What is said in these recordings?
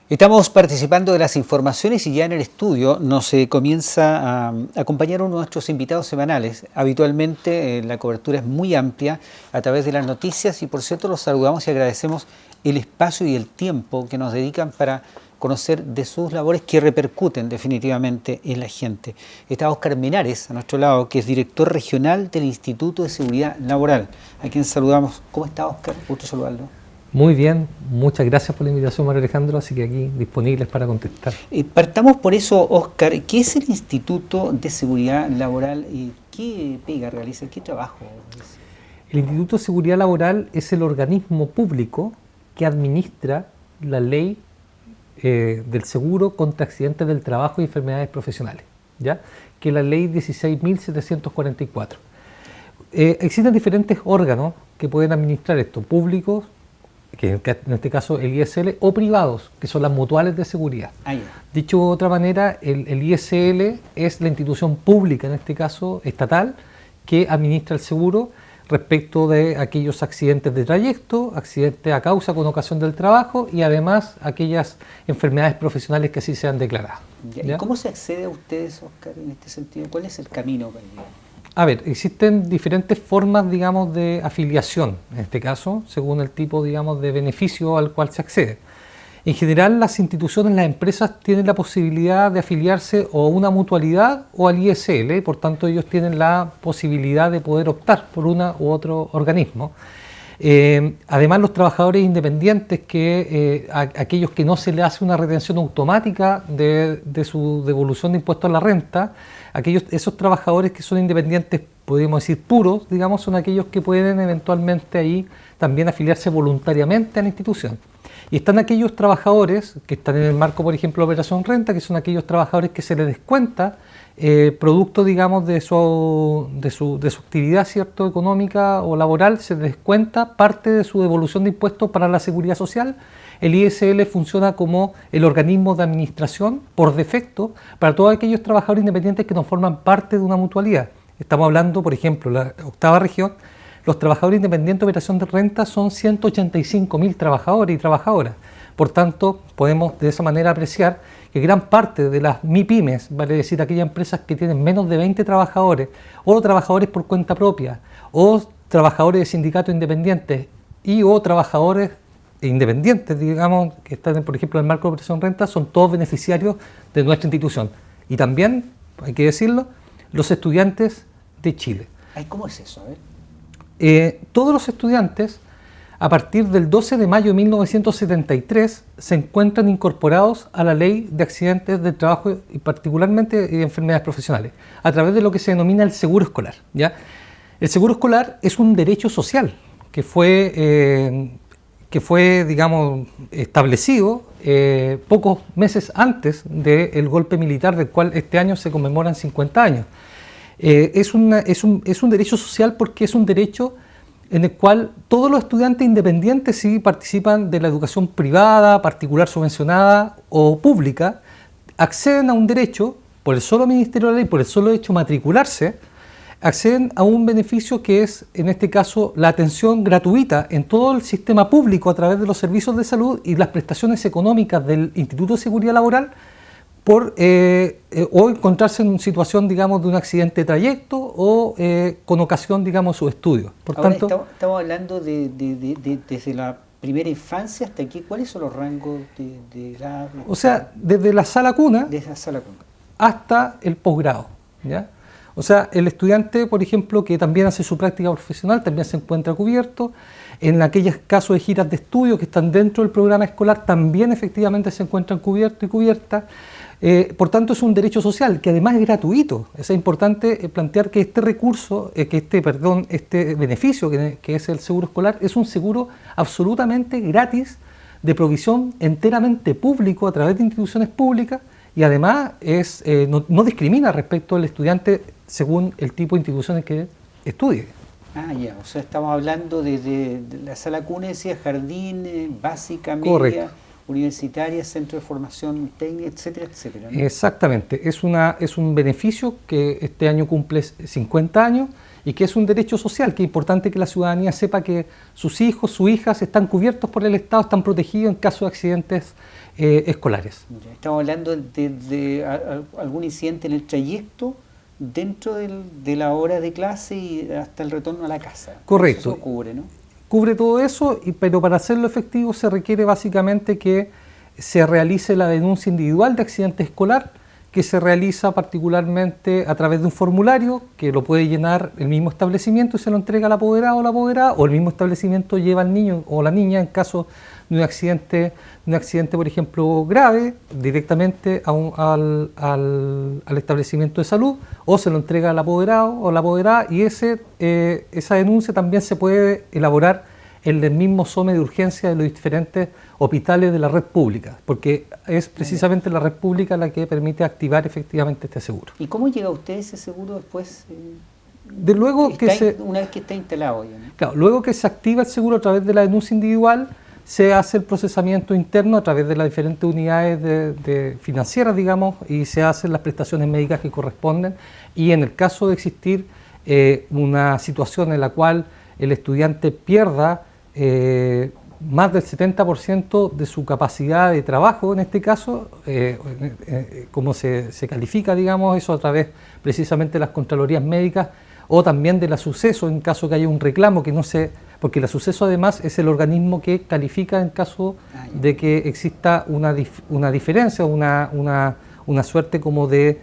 Estamos participando de las informaciones y ya en el estudio nos comienza a acompañar uno de nuestros invitados semanales. Habitualmente la cobertura es muy amplia a través de las noticias y por cierto los saludamos y agradecemos el espacio y el tiempo que nos dedican para conocer de sus labores que repercuten definitivamente en la gente. Está Óscar Menares a nuestro lado, que es director regional del Instituto de Seguridad Laboral, a quien saludamos. ¿Cómo está, Óscar? Gusto saludarlo. Muy bien, muchas gracias por la invitación, Mario Alejandro, así que aquí disponibles para contestar. Partamos por eso, Óscar. ¿Qué es el Instituto de Seguridad Laboral y qué pega realiza, qué trabajo hace? El Instituto de Seguridad Laboral es el organismo público que administra la ley del seguro contra accidentes del trabajo y enfermedades profesionales, ¿ya? Que es la ley 16.744. Existen diferentes órganos que pueden administrar esto, públicos, que en este caso el ISL, o privados, que son las mutuales de seguridad. Dicho de otra manera, el ISL es la institución pública, en este caso estatal, que administra el seguro respecto de aquellos accidentes de trayecto, accidentes a causa con ocasión del trabajo y además aquellas enfermedades profesionales que así sean declaradas. ¿Y cómo se accede a ustedes, Óscar, en este sentido? ¿Cuál es el camino para llegar? A ver, existen diferentes formas, digamos, de afiliación, en este caso, según el tipo, digamos, de beneficio al cual se accede. En general, las instituciones, las empresas tienen la posibilidad de afiliarse o a una mutualidad o al ISL, por tanto ellos tienen la posibilidad de poder optar por una u otro organismo. Además, los trabajadores independientes, aquellos que no se les hace una retención automática de su devolución de impuestos a la renta, esos trabajadores que son independientes, podríamos decir puros, digamos, son aquellos que pueden eventualmente ahí también afiliarse voluntariamente a la institución. Y están aquellos trabajadores que están en el marco, por ejemplo, de Operación Renta, que son aquellos trabajadores que se les descuenta producto, digamos, de su actividad, ¿cierto?, económica o laboral, se les descuenta parte de su devolución de impuestos para la seguridad social. El ISL funciona como el organismo de administración por defecto para todos aquellos trabajadores independientes que no forman parte de una mutualidad. Estamos hablando, por ejemplo, la octava región, los trabajadores independientes de Operación de Renta son 185.000 trabajadores y trabajadoras. Por tanto, podemos de esa manera apreciar que gran parte de las MIPYMES, vale decir, aquellas empresas que tienen menos de 20 trabajadores, o trabajadores por cuenta propia, o trabajadores de sindicatos independientes o trabajadores independientes, digamos, que están, por ejemplo, en el marco de Operación Renta, son todos beneficiarios de nuestra institución. Y también, hay que decirlo, los estudiantes de Chile. ¿Cómo es eso? A ver. Todos los estudiantes, a partir del 12 de mayo de 1973, se encuentran incorporados a la Ley de Accidentes del Trabajo y particularmente de enfermedades profesionales, a través de lo que se denomina el seguro escolar, ¿ya? El seguro escolar es un derecho social que fue digamos, establecido pocos meses antes del golpe militar, del cual este año se conmemoran 50 años. Es un derecho social porque es un derecho en el cual todos los estudiantes independientes, si participan de la educación privada, particular subvencionada o pública, acceden a un derecho por el solo Ministerio de la Ley, por el solo hecho de matricularse, acceden a un beneficio que es, en este caso, la atención gratuita en todo el sistema público a través de los servicios de salud y las prestaciones económicas del Instituto de Seguridad Laboral o encontrarse en una situación, digamos, de un accidente de trayecto o con ocasión, digamos, de sus estudios. Por tanto, estamos hablando desde la primera infancia hasta aquí. ¿Cuáles son los rangos de edad? O sea, desde la sala cuna, hasta el posgrado, ¿ya? O sea, el estudiante, por ejemplo, que también hace su práctica profesional, también se encuentra cubierto. En aquellos casos de giras de estudio que están dentro del programa escolar, también efectivamente se encuentran cubiertos y cubiertas. Por tanto, es un derecho social que además es gratuito. Es importante plantear que este recurso, este beneficio que es el seguro escolar, es un seguro absolutamente gratis, de provisión enteramente público a través de instituciones públicas y además no discrimina respecto al estudiante según el tipo de instituciones que estudie. O sea, estamos hablando de la sala cuna, decía, jardín, básica, media. Correcto. universitarias, centros de formación técnica, etcétera, etcétera, ¿no? Exactamente, es un beneficio que este año cumple 50 años y que es un derecho social, que es importante que la ciudadanía sepa que sus hijos, sus hijas están cubiertos por el Estado, están protegidos en caso de accidentes escolares. Ya, estamos hablando algún incidente en el trayecto dentro de la hora de clase y hasta el retorno a la casa. Correcto. Eso cubre, ¿no? Cubre todo eso, pero para hacerlo efectivo se requiere básicamente que se realice la denuncia individual de accidente escolar, que se realiza particularmente a través de un formulario que lo puede llenar el mismo establecimiento y se lo entrega al apoderado o la apoderada, o el mismo establecimiento lleva al niño o la niña en caso de un accidente por ejemplo, grave, directamente al establecimiento de salud, o se lo entrega al apoderado o la apoderada, y esa denuncia también se puede elaborar en el mismo SOME de urgencia de los diferentes hospitales de la red pública, porque es precisamente la red pública la que permite activar efectivamente este seguro. ¿Y cómo llega a usted ese seguro después? Una vez que está instalado ya, ¿no? Claro, luego que se activa el seguro a través de la denuncia individual, se hace el procesamiento interno a través de las diferentes unidades financieras, digamos, y se hacen las prestaciones médicas que corresponden, y en el caso de existir una situación en la cual el estudiante pierda más del 70% de su capacidad de trabajo, en este caso, como se califica, digamos, eso a través precisamente de las contralorías médicas, o también de la suceso en caso que haya un reclamo que no se... Porque la suceso además es el organismo que califica en caso de que exista una diferencia, una suerte como de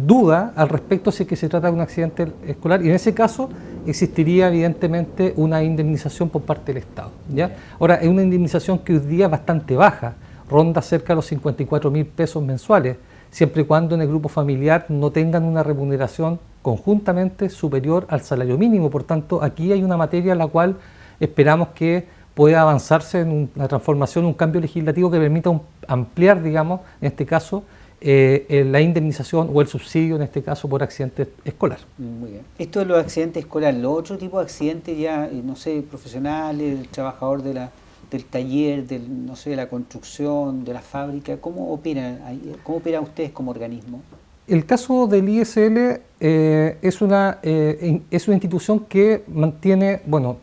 duda al respecto si es que se trata de un accidente escolar, y en ese caso existiría evidentemente una indemnización por parte del Estado, ¿ya? Ahora, es una indemnización que hoy día es bastante baja, ronda cerca de los 54.000 pesos mensuales, siempre y cuando en el grupo familiar no tengan una remuneración conjuntamente superior al salario mínimo. Por tanto, aquí hay una materia en la cual esperamos que pueda avanzarse en una transformación, un cambio legislativo que permita ampliar, digamos, en este caso, la indemnización o el subsidio, en este caso, por accidente escolar. Muy bien. Esto de los accidentes escolares, los otros tipos de accidentes ya, no sé, profesionales, el trabajador del taller, no sé, de la construcción, de la fábrica, ¿cómo operan ustedes como organismo? El caso del ISL es una institución que mantiene, bueno,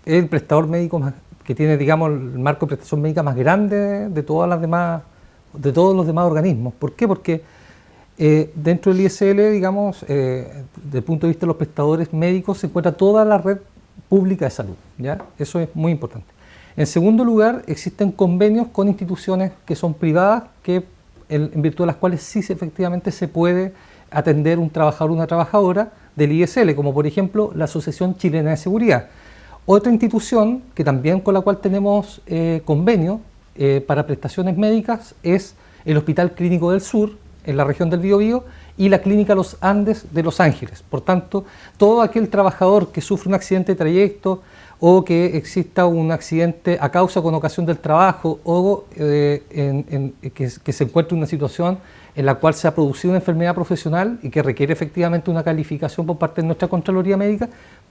es el prestador médico que tiene, digamos, el marco de prestación médica más grande de todos los demás organismos. ¿Por qué? Porque dentro del ISL, digamos, desde el punto de vista de los prestadores médicos, se encuentra toda la red pública de salud, ¿ya? Eso es muy importante. En segundo lugar, existen convenios con instituciones que son privadas, en virtud de las cuales sí efectivamente se puede atender un trabajador o una trabajadora del ISL, como por ejemplo la Asociación Chilena de Seguridad. Otra institución que también con la cual tenemos convenio para prestaciones médicas es el Hospital Clínico del Sur, en la región del Biobío, y la Clínica Los Andes de Los Ángeles. Por tanto, todo aquel trabajador que sufre un accidente de trayecto o que exista un accidente a causa con ocasión del trabajo o que se encuentre en una situación en la cual se ha producido una enfermedad profesional y que requiere efectivamente una calificación por parte de nuestra Contraloría Médica,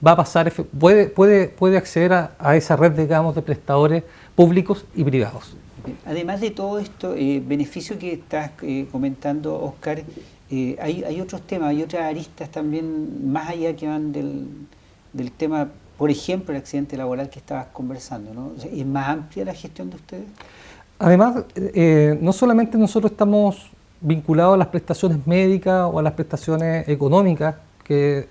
va a pasar, puede acceder a esa red, digamos, de prestadores públicos y privados. Además de todo esto, beneficio que estás comentando, Oscar, hay otros temas, hay otras aristas también más allá que van del tema, por ejemplo, el accidente laboral que estabas conversando, ¿no? O sea, ¿es más amplia la gestión de ustedes? Además, no solamente nosotros estamos vinculados a las prestaciones médicas o a las prestaciones económicas que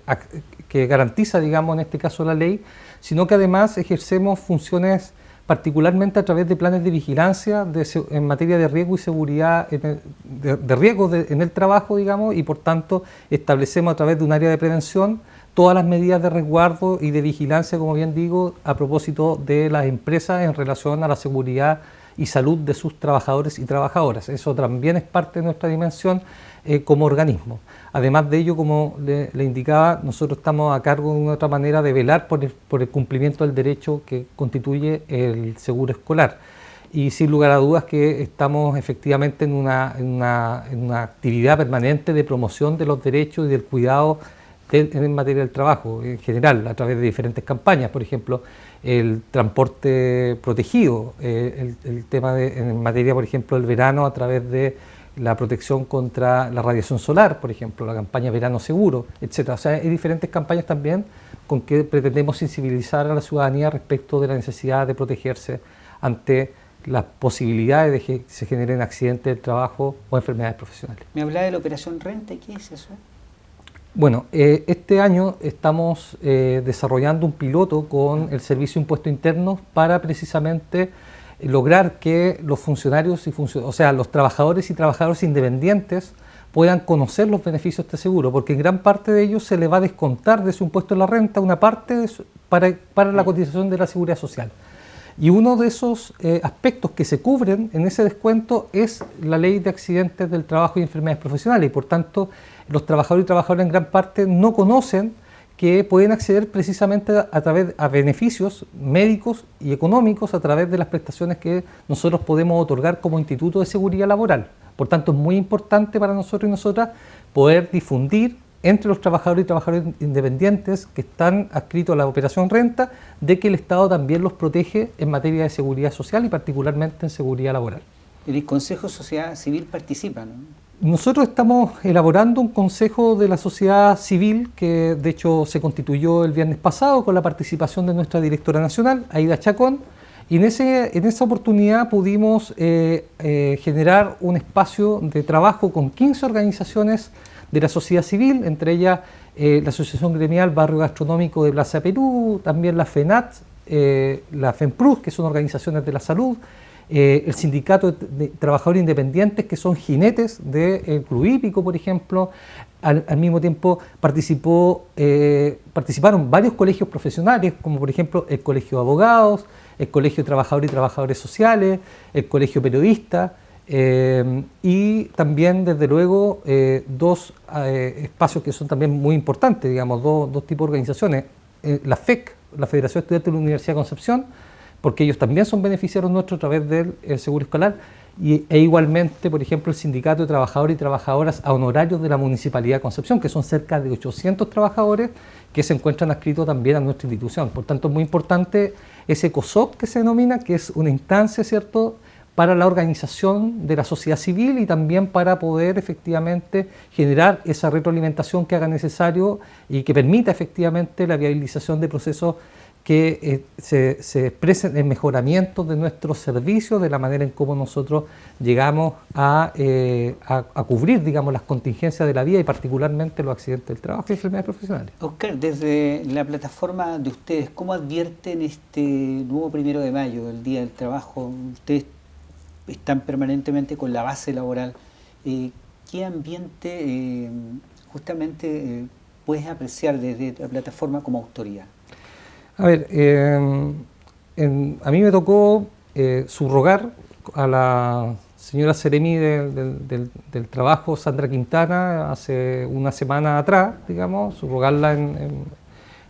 garantiza, digamos, en este caso la ley, sino que además ejercemos funciones particularmente a través de planes de vigilancia en materia de riesgo y seguridad, de riesgo en el trabajo, digamos, y por tanto establecemos a través de un área de prevención todas las medidas de resguardo y de vigilancia, como bien digo, a propósito de las empresas en relación a la seguridad y salud de sus trabajadores y trabajadoras. Eso también es parte de nuestra dimensión como organismo. Además de ello, como le indicaba, nosotros estamos a cargo de una otra manera de velar por el cumplimiento del derecho que constituye el seguro escolar. Y sin lugar a dudas que estamos efectivamente en una actividad permanente de promoción de los derechos y del cuidado en materia del trabajo en general, a través de diferentes campañas, por ejemplo, el transporte protegido, el tema en materia, por ejemplo, del verano, a través de la protección contra la radiación solar, por ejemplo, la campaña Verano Seguro, etcétera. O sea, hay diferentes campañas también con que pretendemos sensibilizar a la ciudadanía respecto de la necesidad de protegerse ante las posibilidades de que se generen accidentes del trabajo o enfermedades profesionales. Me hablaba de la operación Renta, ¿qué es eso? Bueno, este año estamos desarrollando un piloto con el Servicio de Impuestos Internos para precisamente lograr que los funcionarios o sea, los trabajadores y trabajadoras independientes puedan conocer los beneficios de este seguro, porque en gran parte de ellos se les va a descontar de su impuesto a la renta una parte para la cotización de la seguridad social. Y uno de esos aspectos que se cubren en ese descuento es la ley de accidentes del trabajo y enfermedades profesionales, y por tanto los trabajadores y trabajadoras en gran parte no conocen que pueden acceder precisamente a beneficios médicos y económicos a través de las prestaciones que nosotros podemos otorgar como Instituto de Seguridad Laboral. Por tanto, es muy importante para nosotros y nosotras poder difundir entre los trabajadores y trabajadoras independientes que están adscritos a la operación Renta, de que el Estado también los protege en materia de seguridad social y particularmente en seguridad laboral. El Consejo de Sociedad Civil participa, ¿no? Nosotros estamos elaborando un consejo de la sociedad civil que de hecho se constituyó el viernes pasado con la participación de nuestra directora nacional, Aida Chacón, y en esa oportunidad pudimos generar un espacio de trabajo con 15 organizaciones de la sociedad civil, entre ellas la Asociación Gremial Barrio Gastronómico de Plaza Perú, también la FENAT, la FENPRUS, que son organizaciones de la salud, el Sindicato de Trabajadores Independientes, que son jinetes del Club Hípico, por ejemplo. Al mismo tiempo participaron varios colegios profesionales, como por ejemplo el Colegio de Abogados, el Colegio de Trabajadores y Trabajadores Sociales, el Colegio Periodista, y también, desde luego, dos espacios que son también muy importantes, digamos, dos tipos de organizaciones. La FEC, la Federación Estudiantil de la Universidad de Concepción, porque ellos también son beneficiarios nuestros a través del seguro escolar, e igualmente, por ejemplo, el Sindicato de Trabajadores y Trabajadoras a honorarios de la Municipalidad de Concepción, que son cerca de 800 trabajadores que se encuentran adscritos también a nuestra institución. Por tanto, es muy importante ese COSOC que se denomina, que es una instancia, ¿cierto?, para la organización de la sociedad civil y también para poder efectivamente generar esa retroalimentación que haga necesario y que permita efectivamente la viabilización de procesos que se expresen en mejoramientos de nuestros servicios, de la manera en cómo nosotros llegamos a cubrir, digamos, las contingencias de la vida y particularmente los accidentes del trabajo y enfermedades profesionales. Oscar, desde la plataforma de ustedes, ¿cómo advierten este nuevo 1 de mayo, el Día del Trabajo? Ustedes están permanentemente con la base laboral. ¿Qué ambiente justamente puedes apreciar desde la plataforma como autoridad? A ver, a mí me tocó subrogar a la señora Seremi del Trabajo, Sandra Quintana, hace una semana atrás, digamos, subrogarla en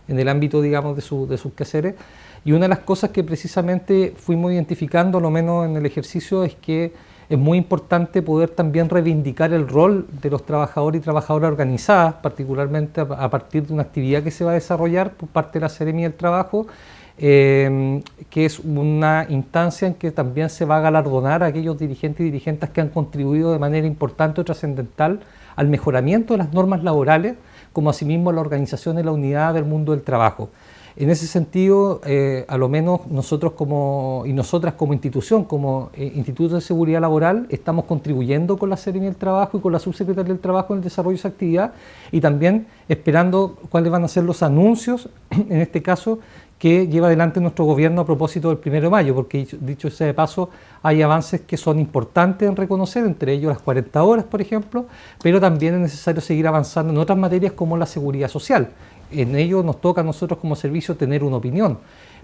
el ámbito, digamos, de sus quehaceres. Y una de las cosas que precisamente fuimos identificando, lo menos en el ejercicio, es que es muy importante poder también reivindicar el rol de los trabajadores y trabajadoras organizadas, particularmente a partir de una actividad que se va a desarrollar por parte de la Seremi del Trabajo, que es una instancia en que también se va a galardonar a aquellos dirigentes y dirigentes que han contribuido de manera importante o trascendental al mejoramiento de las normas laborales, como asimismo la organización y la unidad del mundo del trabajo. En ese sentido, a lo menos nosotros y nosotras como institución, como Instituto de Seguridad Laboral, estamos contribuyendo con la Seremi del Trabajo y con la Subsecretaría del Trabajo en el desarrollo de esa actividad y también esperando cuáles van a ser los anuncios, en este caso, que lleva adelante nuestro gobierno a propósito del 1 de mayo, porque dicho sea de paso, hay avances que son importantes en reconocer, entre ellos las 40 horas, por ejemplo, pero también es necesario seguir avanzando en otras materias como la seguridad social. En ello nos toca a nosotros como servicio tener una opinión.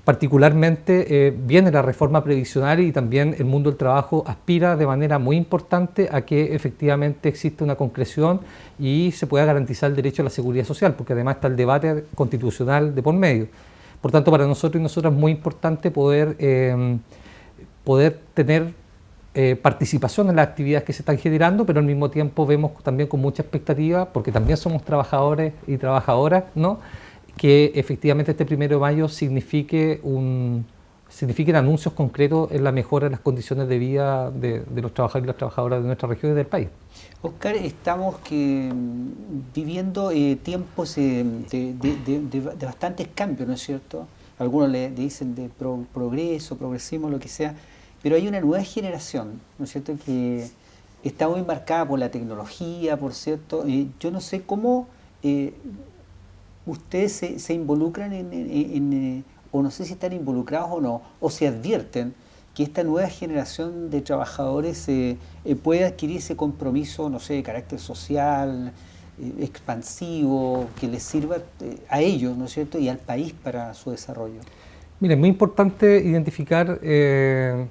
Particularmente viene la reforma previsional y también el mundo del trabajo aspira de manera muy importante a que efectivamente exista una concreción y se pueda garantizar el derecho a la seguridad social, porque además está el debate constitucional de por medio. Por tanto, para nosotros y nosotras es muy importante poder tener participación en las actividades que se están generando, pero al mismo tiempo vemos también con mucha expectativa, porque también somos trabajadores y trabajadoras, ¿no?, que efectivamente este 1 de mayo signifiquen anuncios concretos en la mejora de las condiciones de vida de los trabajadores y las trabajadoras de nuestra región y del país. Oscar, estamos viviendo tiempos de bastantes cambios, ¿no es cierto? Algunos le dicen de progreso, progresismo, lo que sea, pero hay una nueva generación, ¿no es cierto?, que está muy marcada por la tecnología, por cierto. Yo no sé cómo ustedes se involucran o no sé si están involucrados o no, o se advierten que esta nueva generación de trabajadores puede adquirir ese compromiso, no sé, de carácter social, expansivo, que les sirva a ellos, ¿no es cierto?, y al país para su desarrollo. Mira, es muy importante identificar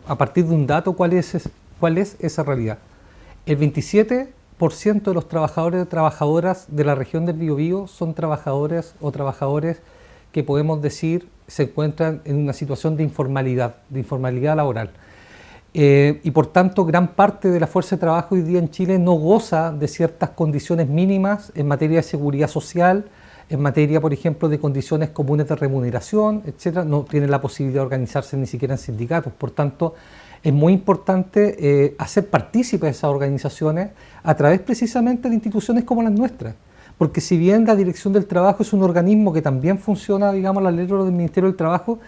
a partir de un dato cuál es esa realidad. El 27% de los trabajadores y trabajadoras de la región del Biobío son trabajadores o trabajadores que podemos decir se encuentran en una situación de informalidad laboral. Y por tanto, gran parte de la fuerza de trabajo hoy día en Chile no goza de ciertas condiciones mínimas en materia de seguridad social, en materia, por ejemplo, de condiciones comunes de remuneración, etcétera. No tienen la posibilidad de organizarse ni siquiera en sindicatos. Por tanto, es muy importante hacer partícipes de esas organizaciones a través precisamente de instituciones como las nuestras. Porque si bien la Dirección del Trabajo es un organismo que también funciona, digamos, al alero del Ministerio del Trabajo,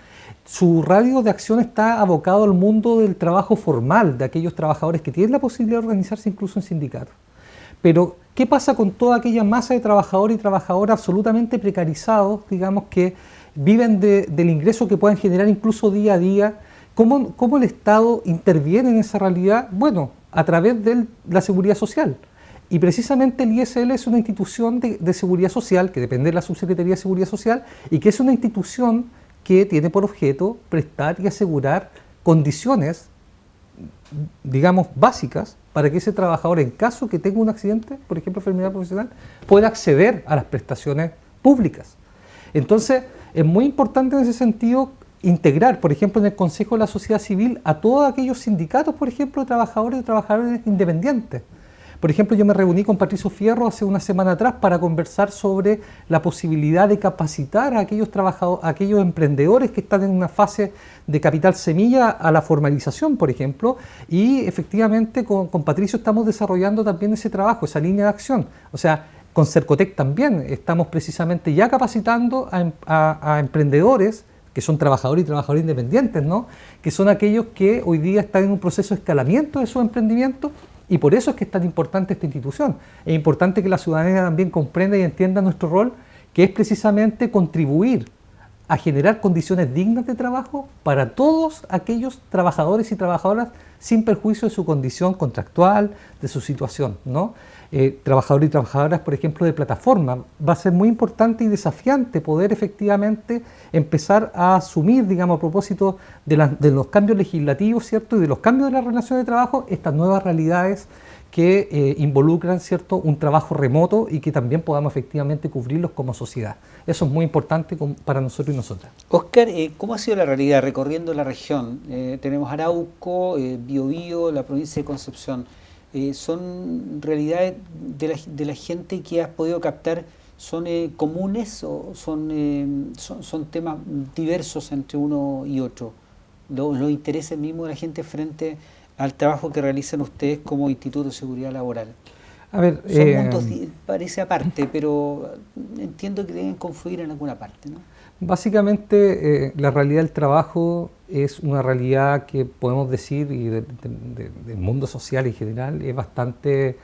su radio de acción está abocado al mundo del trabajo formal, de aquellos trabajadores que tienen la posibilidad de organizarse incluso en sindicatos. Pero, ¿qué pasa con toda aquella masa de trabajadores y trabajadoras absolutamente precarizados, digamos, que viven del ingreso que puedan generar incluso día a día? ¿Cómo el Estado interviene en esa realidad? Bueno, a través de la seguridad social. Y precisamente el ISL es una institución de seguridad social, que depende de la Subsecretaría de Seguridad Social, y que es una institución que tiene por objeto prestar y asegurar condiciones, digamos, básicas, para que ese trabajador, en caso que tenga un accidente, por ejemplo, enfermedad profesional, pueda acceder a las prestaciones públicas. Entonces, es muy importante en ese sentido integrar, por ejemplo, en el Consejo de la Sociedad Civil, a todos aquellos sindicatos, por ejemplo, de trabajadores y trabajadores independientes. Por ejemplo, yo me reuní con Patricio Fierro hace una semana atrás para conversar sobre la posibilidad de capacitar a aquellos trabajadores, a aquellos emprendedores que están en una fase de capital semilla a la formalización, por ejemplo, y efectivamente con Patricio estamos desarrollando también ese trabajo, esa línea de acción. O sea, con Cercotec también estamos precisamente ya capacitando a emprendedores que son trabajadores y trabajadoras independientes, ¿no?, que son aquellos que hoy día están en un proceso de escalamiento de sus emprendimientos. Y por eso es que es tan importante esta institución. Es importante que la ciudadanía también comprenda y entienda nuestro rol, que es precisamente contribuir a generar condiciones dignas de trabajo para todos aquellos trabajadores y trabajadoras sin perjuicio de su condición contractual, de su situación, ¿no? Trabajadores y trabajadoras, por ejemplo, de plataforma. Va a ser muy importante y desafiante poder efectivamente empezar a asumir, digamos, a propósito de los cambios legislativos, ¿cierto?, y de los cambios de la relación de trabajo, estas nuevas realidades que involucran, ¿cierto?, un trabajo remoto y que también podamos efectivamente cubrirlos como sociedad. Eso es muy importante para nosotros y nosotras. Oscar, ¿cómo ha sido la realidad recorriendo la región? Tenemos Arauco, Biobío, la provincia de Concepción. ¿Son realidades de la gente que has podido captar, son comunes o son temas diversos entre uno y otro? Los intereses mismos de la gente frente al trabajo que realizan ustedes como Instituto de Seguridad Laboral. A ver, Son mundos, parece aparte, pero entiendo que deben confluir en alguna parte, ¿no? Básicamente, la realidad del trabajo es una realidad que podemos decir, y del mundo social en general, es bastante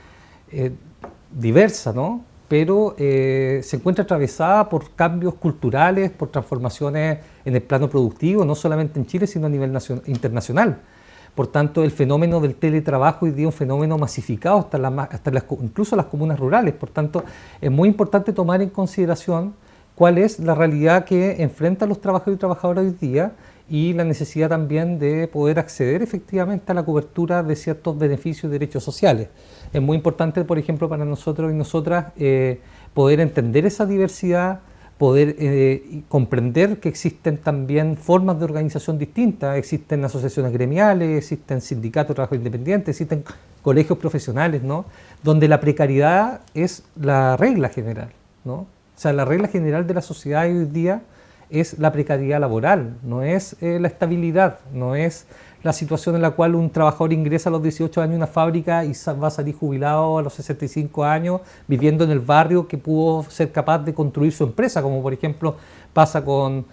diversa, ¿no? Pero se encuentra atravesada por cambios culturales, por transformaciones en el plano productivo, no solamente en Chile, sino a nivel internacional. Por tanto, el fenómeno del teletrabajo hoy día es un fenómeno masificado incluso las comunas rurales. Por tanto, es muy importante tomar en consideración cuál es la realidad que enfrentan los trabajadores y trabajadoras hoy día y la necesidad también de poder acceder efectivamente a la cobertura de ciertos beneficios y derechos sociales. Es muy importante, por ejemplo, para nosotros y nosotras poder entender esa diversidad, poder comprender que existen también formas de organización distintas, existen asociaciones gremiales, existen sindicatos de trabajo independientes, existen colegios profesionales, ¿no? Donde la precariedad es la regla general, ¿no? O sea, la regla general de la sociedad hoy día es la precariedad laboral, no es la estabilidad, no es la situación en la cual un trabajador ingresa a los 18 años en una fábrica y va a salir jubilado a los 65 años viviendo en el barrio que pudo ser capaz de construir su empresa, como por ejemplo pasa con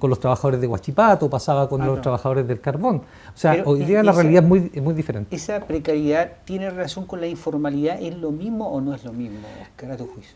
los trabajadores de Huachipato, pasaba con los trabajadores del carbón. O sea, hoy día la realidad es muy diferente. ¿Esa precariedad tiene relación con la informalidad? ¿Es lo mismo o no es lo mismo, Oscar, a tu juicio?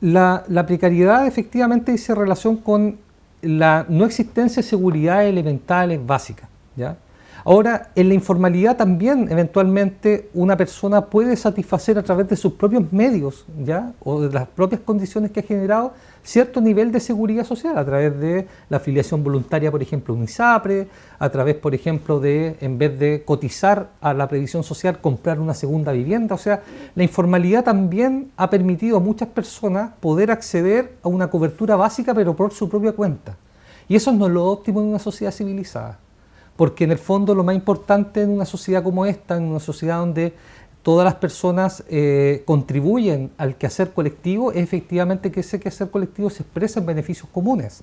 La precariedad efectivamente dice relación con la no existencia de seguridad elementales básicas, ¿ya? Ahora, en la informalidad también, eventualmente, una persona puede satisfacer a través de sus propios medios, ¿ya? O de las propias condiciones que ha generado cierto nivel de seguridad social, a través de la afiliación voluntaria, por ejemplo, a un ISAPRE, a través, por ejemplo, de, en vez de cotizar a la previsión social, comprar una segunda vivienda. O sea, la informalidad también ha permitido a muchas personas poder acceder a una cobertura básica, pero por su propia cuenta. Y eso no es lo óptimo en una sociedad civilizada. Porque en el fondo lo más importante en una sociedad como esta, en una sociedad donde todas las personas contribuyen al quehacer colectivo, es efectivamente que ese quehacer colectivo se expresa en beneficios comunes.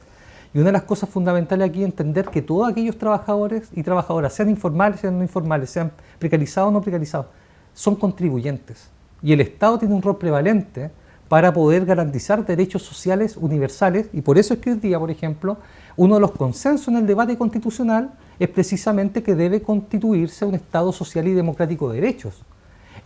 Y una de las cosas fundamentales aquí es entender que todos aquellos trabajadores y trabajadoras, sean informales, sean no informales, sean precarizados o no precarizados, son contribuyentes. Y el Estado tiene un rol prevalente para poder garantizar derechos sociales universales, y por eso es que hoy día, por ejemplo, uno de los consensos en el debate constitucional es precisamente que debe constituirse un Estado social y democrático de derechos.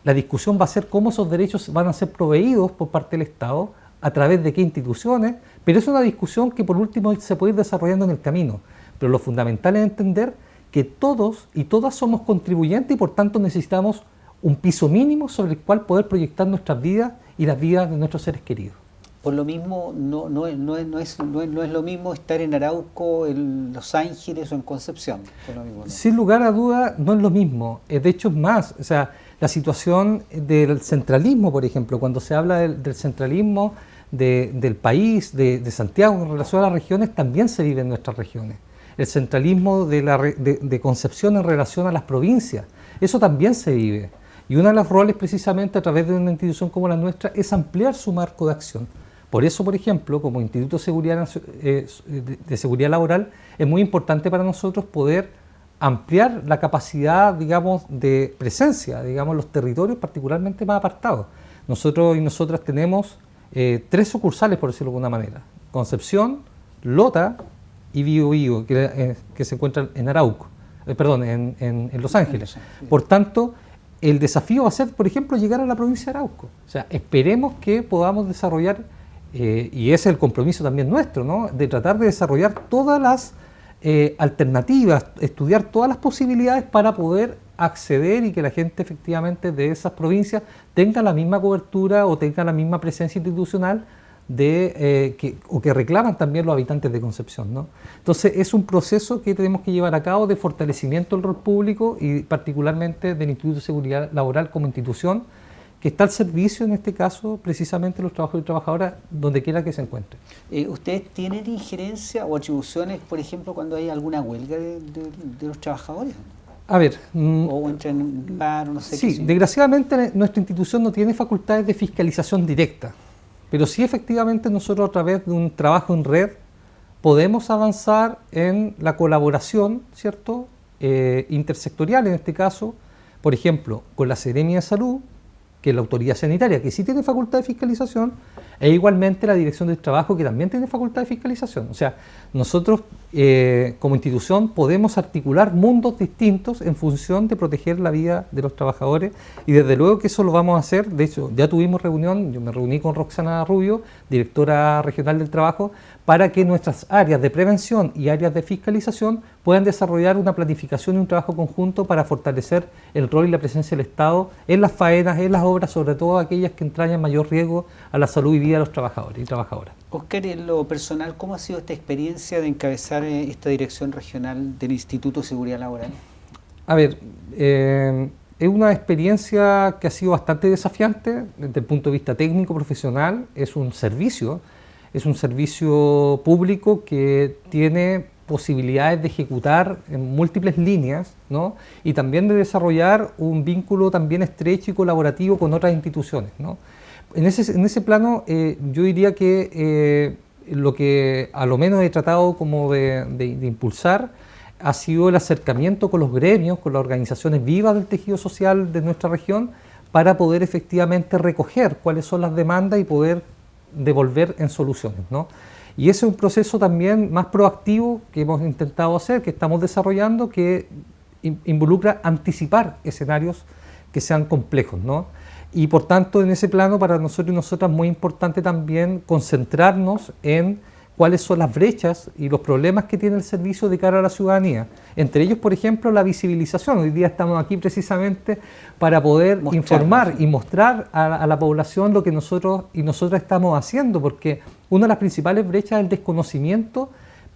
La discusión va a ser cómo esos derechos van a ser proveídos por parte del Estado, a través de qué instituciones, pero es una discusión que por último se puede ir desarrollando en el camino. Pero lo fundamental es entender que todos y todas somos contribuyentes y por tanto necesitamos un piso mínimo sobre el cual poder proyectar nuestras vidas y las vidas de nuestros seres queridos. Por lo mismo, no es lo mismo estar en Arauco, en Los Ángeles o en Concepción. Por lo mismo, ¿no? Sin lugar a duda, no es lo mismo. De hecho, es más. O sea, la situación del centralismo, por ejemplo, cuando se habla del centralismo del país, de Santiago, en relación a las regiones, también se vive en nuestras regiones. El centralismo de Concepción en relación a las provincias, eso también se vive. Y uno de los roles, precisamente, a través de una institución como la nuestra, es ampliar su marco de acción. Por eso, por ejemplo, como Instituto de Seguridad Laboral, es muy importante para nosotros poder ampliar la capacidad, digamos, de presencia, digamos, en los territorios particularmente más apartados. Nosotros y nosotras tenemos 3 sucursales, por decirlo de alguna manera: Concepción, Lota y Biobío, que se encuentran en Arauco, en Los Ángeles. Por tanto, el desafío va a ser, por ejemplo, llegar a la provincia de Arauco. O sea, esperemos que podamos desarrollar, y ese es el compromiso también nuestro, ¿no?, de tratar de desarrollar todas las alternativas, estudiar todas las posibilidades para poder acceder y que la gente efectivamente de esas provincias tenga la misma cobertura o tenga la misma presencia institucional o que reclaman también los habitantes de Concepción, ¿no? Entonces es un proceso que tenemos que llevar a cabo de fortalecimiento del rol público y particularmente del Instituto de Seguridad Laboral como institución que está al servicio, en este caso, precisamente de los trabajadores y trabajadoras, donde quiera que se encuentren. ¿Ustedes tienen injerencia o atribuciones, por ejemplo, cuando hay alguna huelga de los trabajadores? A ver... o entran en paro, no sé qué. Sí, desgraciadamente nuestra institución no tiene facultades de fiscalización directa, pero sí efectivamente nosotros a través de un trabajo en red podemos avanzar en la colaboración, ¿cierto?, intersectorial en este caso, por ejemplo, con la Seremia de Salud, que es la autoridad sanitaria, que sí tiene facultad de fiscalización, e igualmente la Dirección del Trabajo, que también tiene facultad de fiscalización. O sea, nosotros como institución podemos articular mundos distintos en función de proteger la vida de los trabajadores, y desde luego que eso lo vamos a hacer. De hecho, ya tuvimos reunión, yo me reuní con Roxana Rubio, directora regional del trabajo, para que nuestras áreas de prevención y áreas de fiscalización puedan desarrollar una planificación y un trabajo conjunto para fortalecer el rol y la presencia del Estado en las faenas, en las obras, sobre todo aquellas que entrañan mayor riesgo a la salud y vida de los trabajadores y trabajadoras. Oscar, en lo personal, ¿cómo ha sido esta experiencia de encabezar esta dirección regional del Instituto de Seguridad Laboral? A ver, es una experiencia que ha sido bastante desafiante desde el punto de vista técnico, profesional. Es un servicio es un servicio público que tiene posibilidades de ejecutar en múltiples líneas, ¿no? Y también de desarrollar un vínculo también estrecho y colaborativo con otras instituciones, ¿no? En ese plano, yo diría que lo que a lo menos he tratado como de impulsar ha sido el acercamiento con los gremios, con las organizaciones vivas del tejido social de nuestra región, para poder efectivamente recoger cuáles son las demandas y poder devolver en soluciones, ¿no? Y ese es un proceso también más proactivo que hemos intentado hacer, que estamos desarrollando, que involucra anticipar escenarios que sean complejos, ¿no? Y por tanto, en ese plano, para nosotros y nosotras, muy importante también concentrarnos en cuáles son las brechas y los problemas que tiene el servicio de cara a la ciudadanía. Entre ellos, por ejemplo, la visibilización. Hoy día estamos aquí precisamente para poder informar y mostrar a la población lo que nosotros y nosotras estamos haciendo, porque una de las principales brechas es el desconocimiento,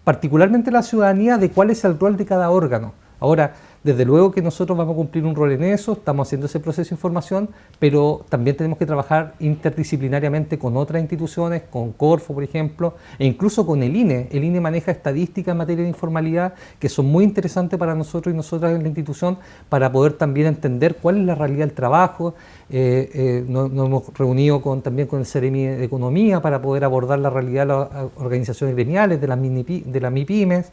particularmente la ciudadanía, de cuál es el rol de cada órgano. Ahora, desde luego que nosotros vamos a cumplir un rol en eso, estamos haciendo ese proceso de información, pero también tenemos que trabajar interdisciplinariamente con otras instituciones, con Corfo, por ejemplo, e incluso con el INE. El INE maneja estadísticas en materia de informalidad que son muy interesantes para nosotros y nosotras en la institución para poder también entender cuál es la realidad del trabajo. Nos hemos reunido también con el Ceremi de Economía para poder abordar la realidad de las organizaciones gremiales, de las MIPYMES.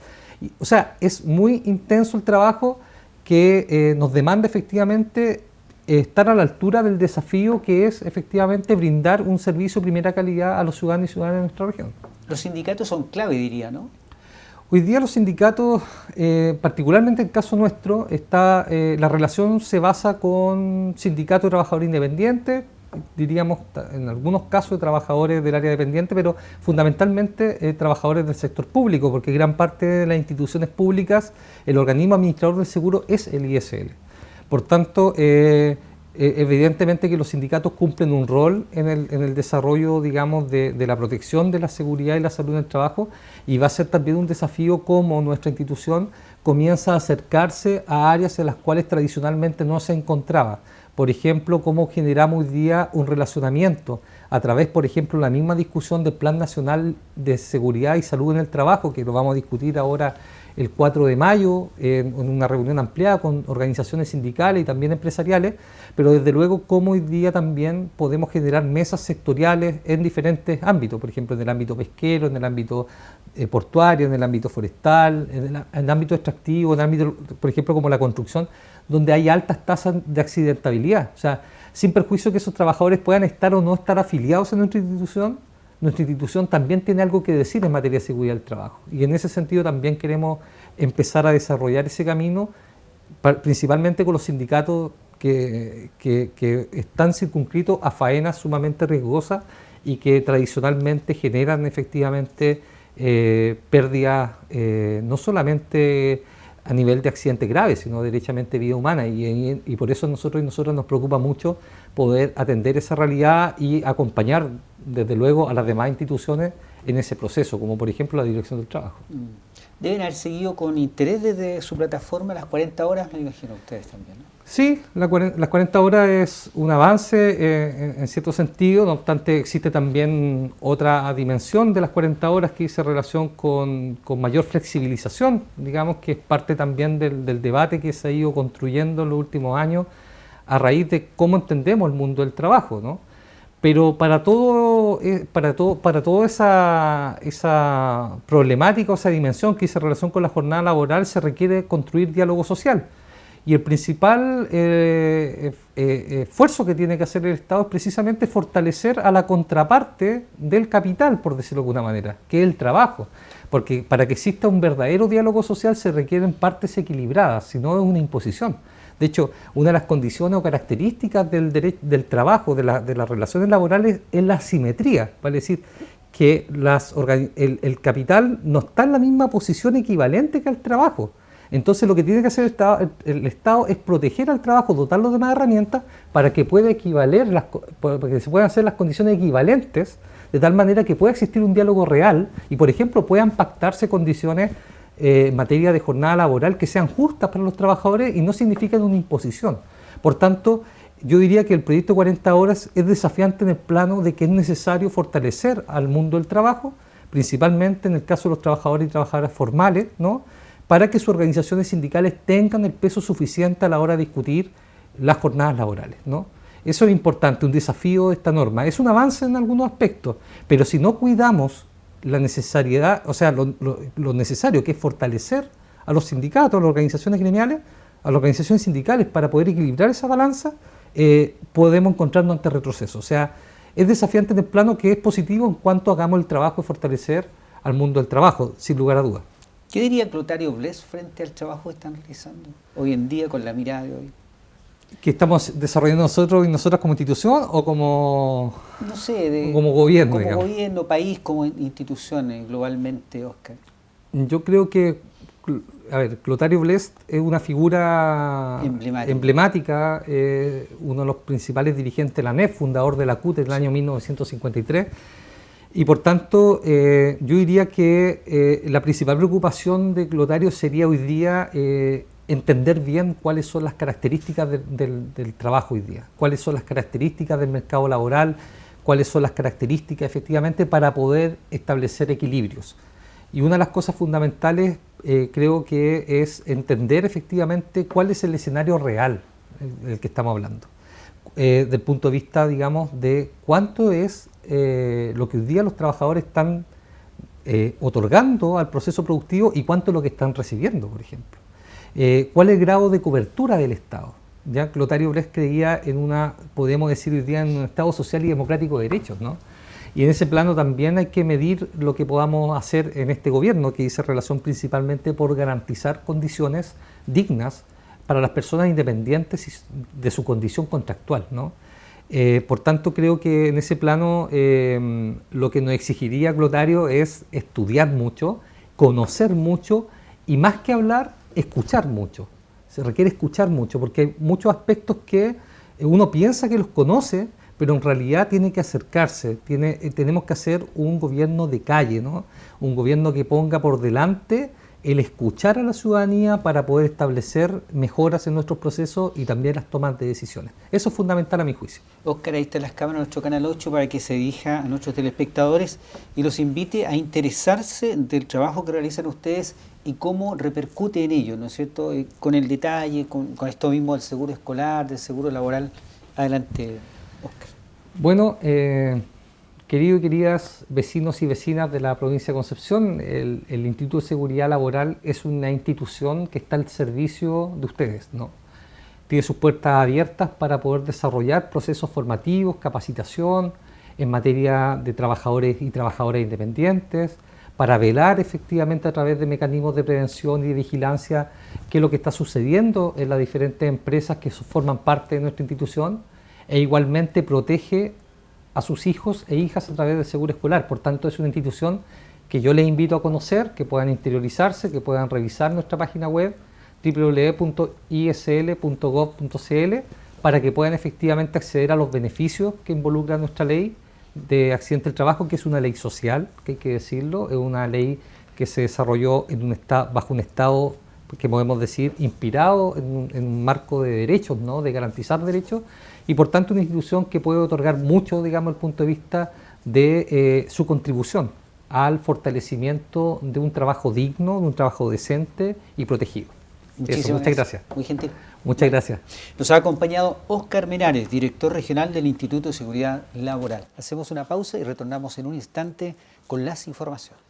O sea, es muy intenso el trabajo que nos demanda efectivamente estar a la altura del desafío que es efectivamente brindar un servicio de primera calidad a los ciudadanos y ciudadanas de nuestra región. Los sindicatos son clave, diría, ¿no? Hoy día los sindicatos, particularmente en el caso nuestro, la relación se basa con sindicatos de trabajadores independientes, diríamos en algunos casos trabajadores del área dependiente, pero fundamentalmente trabajadores del sector público, porque gran parte de las instituciones públicas, el organismo administrador del seguro es el ISL. Por tanto, evidentemente que los sindicatos cumplen un rol en el desarrollo, digamos, de la protección de la seguridad y la salud en el trabajo, y va a ser también un desafío cómo nuestra institución comienza a acercarse a áreas en las cuales tradicionalmente no se encontraba. Por ejemplo, cómo generamos hoy día un relacionamiento a través, por ejemplo, la misma discusión del Plan Nacional de Seguridad y Salud en el Trabajo, que lo vamos a discutir ahora el 4 de mayo en una reunión ampliada con organizaciones sindicales y también empresariales, pero desde luego cómo hoy día también podemos generar mesas sectoriales en diferentes ámbitos, por ejemplo, en el ámbito pesquero, en el ámbito portuario, en el ámbito forestal, en el ámbito extractivo, en el ámbito, por ejemplo, como la construcción, donde hay altas tasas de accidentabilidad. O sea, sin perjuicio que esos trabajadores puedan estar o no estar afiliados en nuestra institución también tiene algo que decir en materia de seguridad del trabajo. Y en ese sentido también queremos empezar a desarrollar ese camino, principalmente con los sindicatos que están circunscritos a faenas sumamente riesgosas y que tradicionalmente generan efectivamente pérdidas no solamente a nivel de accidentes graves, sino derechamente vida humana, y por eso nosotros y nosotras nos preocupa mucho poder atender esa realidad y acompañar desde luego a las demás instituciones en ese proceso, como por ejemplo la Dirección del Trabajo. Deben haber seguido con interés desde su plataforma las 40 horas, me imagino ustedes también, ¿no? Sí, las 40 horas es un avance en cierto sentido, no obstante existe también otra dimensión de las 40 horas que dice relación con mayor flexibilización, digamos que es parte también del debate que se ha ido construyendo en los últimos años a raíz de cómo entendemos el mundo del trabajo, ¿no? Pero para toda esa problemática o esa dimensión que dice relación con la jornada laboral se requiere construir diálogo social. Y el principal esfuerzo que tiene que hacer el Estado es precisamente fortalecer a la contraparte del capital, por decirlo de alguna manera, que es el trabajo. Porque para que exista un verdadero diálogo social se requieren partes equilibradas, si no es una imposición. De hecho, una de las condiciones o características del trabajo, de las relaciones laborales, es la asimetría, vale decir, que el capital no está en la misma posición equivalente que el trabajo. Entonces lo que tiene que hacer el Estado es proteger al trabajo, dotarlo de más herramientas para que pueda para que se puedan hacer las condiciones equivalentes, de tal manera que pueda existir un diálogo real y, por ejemplo, puedan pactarse condiciones en materia de jornada laboral que sean justas para los trabajadores y no significan una imposición. Por tanto, yo diría que el proyecto 40 horas es desafiante en el plano de que es necesario fortalecer al mundo del trabajo, principalmente en el caso de los trabajadores y trabajadoras formales, ¿no? Para que sus organizaciones sindicales tengan el peso suficiente a la hora de discutir las jornadas laborales, ¿no? Eso es importante, un desafío de esta norma. Es un avance en algunos aspectos, pero si no cuidamos la necesariedad, o sea, lo necesario que es fortalecer a los sindicatos, a las organizaciones gremiales, a las organizaciones sindicales para poder equilibrar esa balanza, podemos encontrarnos ante retroceso. O sea, es desafiante en el plano que es positivo en cuanto hagamos el trabajo de fortalecer al mundo del trabajo, sin lugar a dudas. ¿Qué diría Clotario Blest frente al trabajo que están realizando hoy en día con la mirada de hoy? ¿Que estamos desarrollando nosotros y nosotras como institución o como, no sé, como gobierno? Como digamos? gobierno, país, como instituciones globalmente, Óscar. Yo creo que, a ver, Clotario Blest es una figura emblemática, uno de los principales dirigentes de la ANEF, fundador de la CUT en el año 1953, y por tanto yo diría que la principal preocupación de Clotario sería hoy día entender bien cuáles son las características del trabajo hoy día, cuáles son las características del mercado laboral, cuáles son las características efectivamente para poder establecer equilibrios. Y una de las cosas fundamentales creo que es entender efectivamente cuál es el escenario real del que estamos hablando, del punto de vista, digamos, de cuánto es lo que hoy día los trabajadores están otorgando al proceso productivo y cuánto es lo que están recibiendo, por ejemplo. ¿Cuál es el grado de cobertura del Estado? Ya Clotario Blest creía en podemos decir hoy día, en un Estado social y democrático de derechos, ¿no? Y en ese plano también hay que medir lo que podamos hacer en este gobierno, que dice relación principalmente por garantizar condiciones dignas para las personas independientes de su condición contractual, ¿no? Por tanto, creo que en ese plano lo que nos exigiría Clotario es estudiar mucho, conocer mucho y más que hablar, escuchar mucho. Se requiere escuchar mucho porque hay muchos aspectos que uno piensa que los conoce, pero en realidad tiene que acercarse, tenemos que hacer un gobierno de calle, ¿no? Un gobierno que ponga por delante el escuchar a la ciudadanía para poder establecer mejoras en nuestros procesos y también las tomas de decisiones. Eso es fundamental a mi juicio. Óscar, ahí están las cámaras de nuestro Canal 8 para que se dirija a nuestros telespectadores y los invite a interesarse del trabajo que realizan ustedes y cómo repercute en ello, ¿no es cierto? Con el detalle, con esto mismo del seguro escolar, del seguro laboral. Adelante, Óscar. Bueno, queridos y queridas vecinos y vecinas de la provincia de Concepción, el Instituto de Seguridad Laboral es una institución que está al servicio de ustedes, ¿no? Tiene sus puertas abiertas para poder desarrollar procesos formativos, capacitación en materia de trabajadores y trabajadoras independientes, para velar efectivamente a través de mecanismos de prevención y de vigilancia qué es lo que está sucediendo en las diferentes empresas que forman parte de nuestra institución, e igualmente protege a sus hijos e hijas a través del seguro escolar. Por tanto, es una institución que yo les invito a conocer, que puedan interiorizarse, que puedan revisar nuestra página web www.isl.gov.cl para que puedan efectivamente acceder a los beneficios que involucra nuestra ley de accidente del trabajo, que es una ley social, que hay que decirlo, es una ley que se desarrolló bajo un Estado que podemos decir inspirado en un marco de derechos, ¿no? De garantizar derechos, y por tanto una institución que puede otorgar mucho, digamos, desde el punto de vista de su contribución al fortalecimiento de un trabajo digno, de un trabajo decente y protegido. Muchas gracias. Muy gentil. Muchas gracias. Nos ha acompañado Óscar Menares, director regional del Instituto de Seguridad Laboral. Hacemos una pausa y retornamos en un instante con las informaciones.